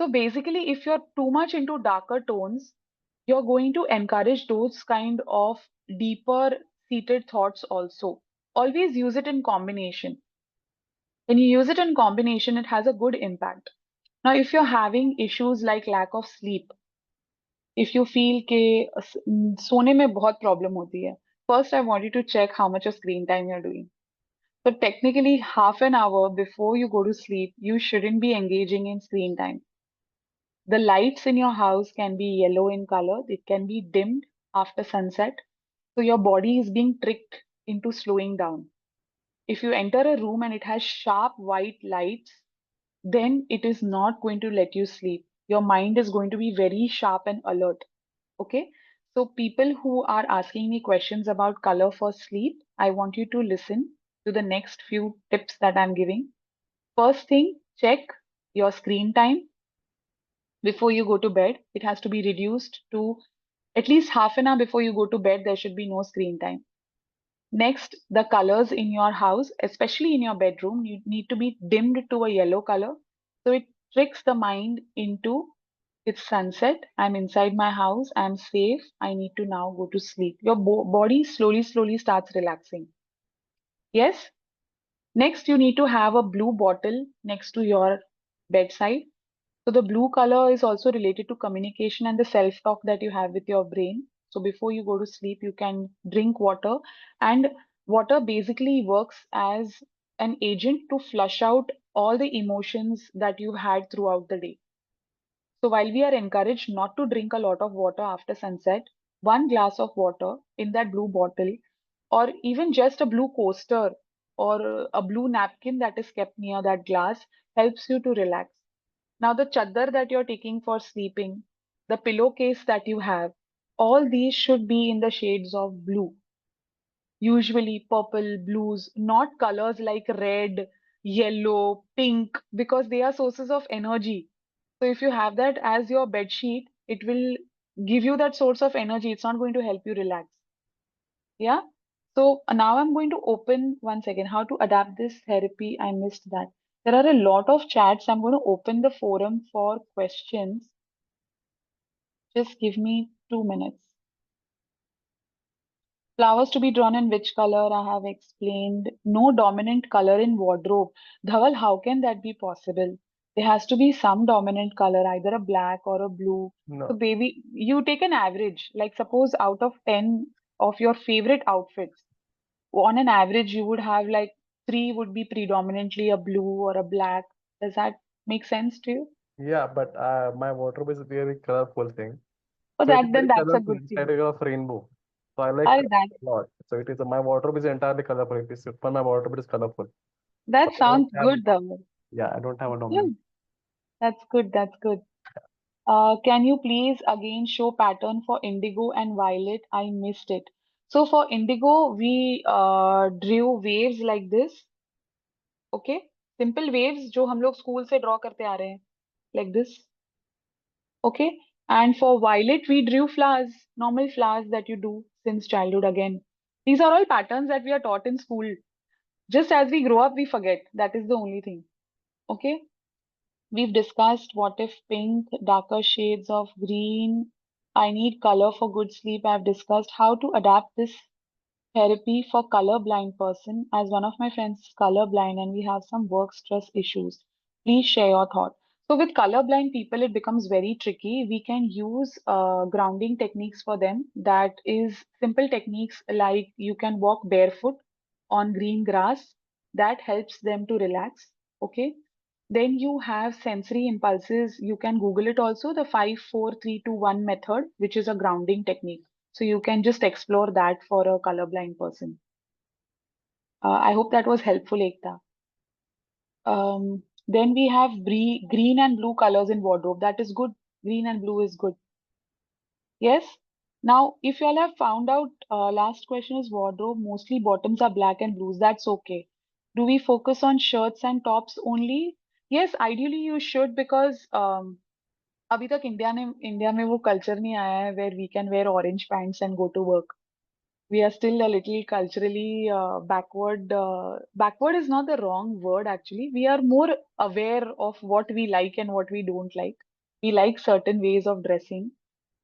B: So basically, if you're too much into darker tones, you're going to encourage those kind of deeper seated thoughts also. Always use it in combination. When you use it in combination, it has a good impact. Now, if you're having issues like lack of sleep, if you feel कि सोने में बहुत problem होती है, first I want you to check how much of screen time you're doing. So technically, half an hour before you go to sleep, you shouldn't be engaging in screen time. The lights in your house can be yellow in color. It can be dimmed after sunset. So your body is being tricked into slowing down. If you enter a room and it has sharp white lights, then it is not going to let you sleep. Your mind is going to be very sharp and alert. Okay. So people who are asking me questions about color for sleep, I want you to listen to the next few tips that I'm giving. First thing, check your screen time before you go to bed. It has to be reduced to at least half an hour before you go to bed. There should be no screen time. Next, the colors in your house, especially in your bedroom, you need to be dimmed to a yellow color. So it tricks the mind into it's sunset. I'm inside my house. I'm safe. I need to now go to sleep. Your body slowly starts relaxing. Yes. Next, you need to have a blue bottle next to your bedside. So the blue color is also related to communication and the self-talk that you have with your brain. So before you go to sleep, you can drink water, and water basically works as an agent to flush out all the emotions that you've had throughout the day. So while we are encouraged not to drink a lot of water after sunset, 1 glass of water in that blue bottle, or even just a blue coaster or a blue napkin that is kept near that glass helps you to relax. Now, the chadar that you're taking for sleeping, the pillowcase that you have, all these should be in the shades of blue, usually purple, blues, not colors like red, yellow, pink, because they are sources of energy. So if you have that as your bed sheet, it will give you that source of energy. It's not going to help you relax. Yeah. So now I'm going to open 1 second. How to adapt this therapy? I missed that. There are a lot of chats. I'm going to open the forum for questions. Just give me 2 minutes. Flowers to be drawn in which color? I have explained. No dominant color in wardrobe. Dhawal, how can that be possible? There has to be some dominant color, either a black or a blue. So,
H: No.
B: baby, you take an average. Like, suppose out of 10 of your favorite outfits, on an average, you would have like 3 would be predominantly a blue or a black. Does that make sense to you?
H: Yeah, but my wardrobe is a very colorful thing.
B: Oh,
H: So it is
B: then
H: very
B: that's a
H: colorful.
B: good
H: It's
B: thing.
H: kind of rainbow. So I like
B: Oh,
H: color a lot. So it is my wardrobe is entirely colorful. It is for my wardrobe is colorful. So
B: that
H: I don't
B: sounds
H: have
B: good, though.
H: yeah, I don't have a dominant.
B: Good. That's good. That's good. Can you please again show pattern for indigo and violet? I missed it. So for indigo, we drew waves like this. Okay, simple waves जो हम लोग school से draw करते आ रहे हैं, like this. Okay, and for violet, we drew flowers, normal flowers that you do since childhood again. These are all patterns that we are taught in school. Just as we grow up, we forget. That is the only thing. Okay. We've discussed what if pink, darker shades of green. I need color for good sleep. I've discussed how to adapt this therapy for colorblind person, as one of my friends is colorblind and we have some work stress issues. Please share your thought. So with colorblind people, it becomes very tricky. We can use grounding techniques for them. That is simple techniques like you can walk barefoot on green grass. That helps them to relax. Okay. Then you have sensory impulses. You can Google it also, the 5 4 3 2 1 method, which is a grounding technique. So you can just explore that for a colorblind person. I hope that was helpful, Ekta. Then we have green and blue colors in wardrobe. That is good. Green and blue is good. Yes. Now, if you all have found out, last question is wardrobe. Mostly bottoms are black and blues. That's okay. Do we focus on shirts and tops only? Yes, ideally you should because अभी तक India में वो culture नहीं आया है where we can wear orange pants and go to work. We are still a little culturally backward. Backward is not the wrong word actually. We are more aware of what we like and what we don't like. We like certain ways of dressing.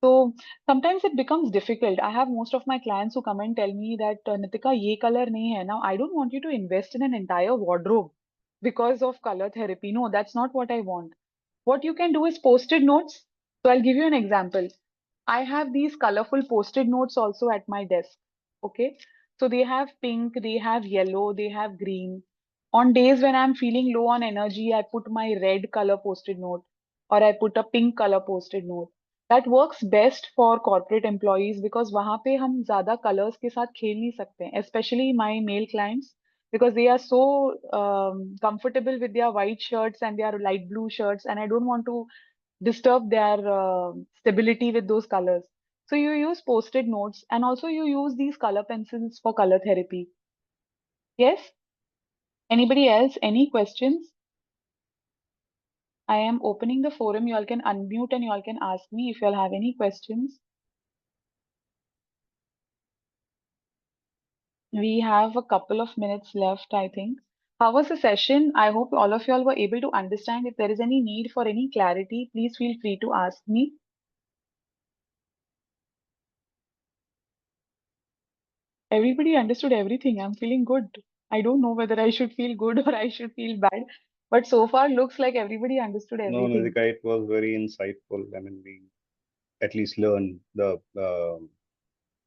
B: So sometimes it becomes difficult. I have most of my clients who come and tell me that Nitika, ye color nahi hai. Now I don't want you to invest in an entire wardrobe because of color therapy. No, that's not what I want. What you can do is post-it notes. So I'll give you an example. I have these colorful post-it notes also at my desk. Okay. So they have pink, they have yellow, they have green. On days when I'm feeling low on energy, I put my red color post-it note or I put a pink color post-it note. That works best for corporate employees because वहाँ पे हम ज़्यादा colors के साथ खेल नहीं सकते हैं, especially my male clients because they are so comfortable with their white shirts and their light blue shirts, and I don't want to disturb their stability with those colors. So you use post-it notes and also you use these color pencils for color therapy. Yes? Anybody else? Any questions? I am opening the forum. You all can unmute and you all can ask me if you all have any questions. We have a couple of minutes left, I think. How was the session? I hope all of you all were able to understand. If there is any need for any clarity, please feel free to ask me. Everybody understood everything. I'm feeling good. I don't know whether I should feel good or I should feel bad, but so far looks like everybody understood
E: No,
B: everything.
E: Nidika, it was very insightful. I mean, we at least learned the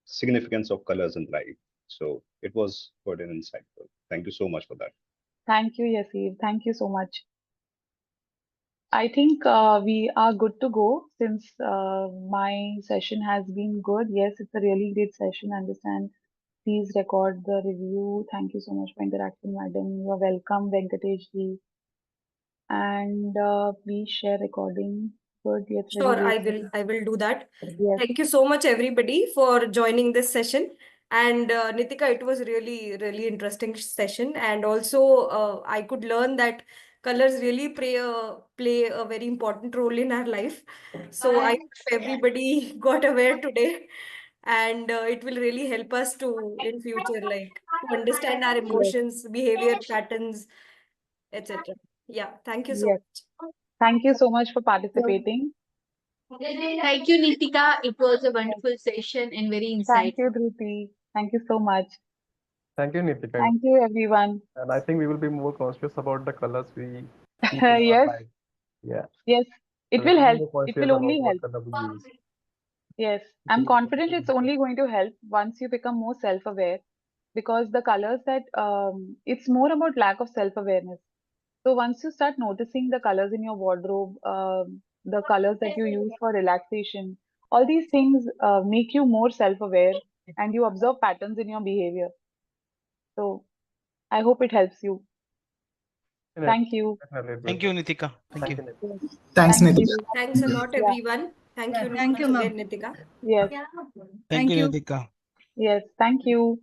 E: significance of colors in life. So it was good and insightful. Thank you so much for that.
B: Thank you, Yasir. Thank you so much. I think we are good to go since my session has been good. Yes, it's a really great session. I understand. Please record the review. Thank you so much for interaction, madam. You are welcome, Venkatesh ji. And please share recording. Good. Yes, really
A: Sure,
B: great session.
A: I will do that.
B: Yes.
A: Thank you so much, everybody, for joining this session. And Nitika, it was really, really interesting session. And also, I could learn that colors really play a very important role in our life. So I hope everybody got aware today, and it will really help us to in future, like to understand our
B: Yes.
A: emotions, behavior patterns, etc. Yeah, thank you so
B: Yes.
A: much.
B: Thank you so much for participating.
G: Thank you, Nitika. It was a wonderful session and very
B: Thank you,
G: insightful.
B: Dhruti. Thank you so much.
H: Thank you, Nitika.
B: Thank you, everyone.
H: And I think we will be more conscious about the colors we keep in our
B: Yes.
H: life. Yeah.
B: Yes. It
H: So we
B: will
H: will be
B: help.
H: more
B: It
H: conscious
B: will
H: about
B: only
H: what
B: help.
H: color we use.
B: Yes.
H: It
B: I'm
H: will be
B: confident it's
H: helpful.
B: only going to help once you become more self-aware because the colors that it's more about lack of self-awareness. So once you start noticing the colors in your wardrobe, the colors that you use for relaxation, all these things make you more self-aware and you observe patterns in your behavior. So I hope it helps you.
H: Definitely.
B: Thank you.
H: Definitely it will
I: Thank you,
H: help.
I: Nitika. Thank
H: Thank
I: you.
H: you, Nitika.
B: Yes.
F: Thanks,
B: Thank
F: Nitika.
B: you.
A: Thanks a
F: Thank you.
A: lot,
B: Yeah.
A: everyone. Thank you
G: Thank you,
A: once
G: ma'am.
A: again, Nitika.
B: Yes.
I: Thank you,
G: you.
I: Nitika.
B: Yes. Thank you.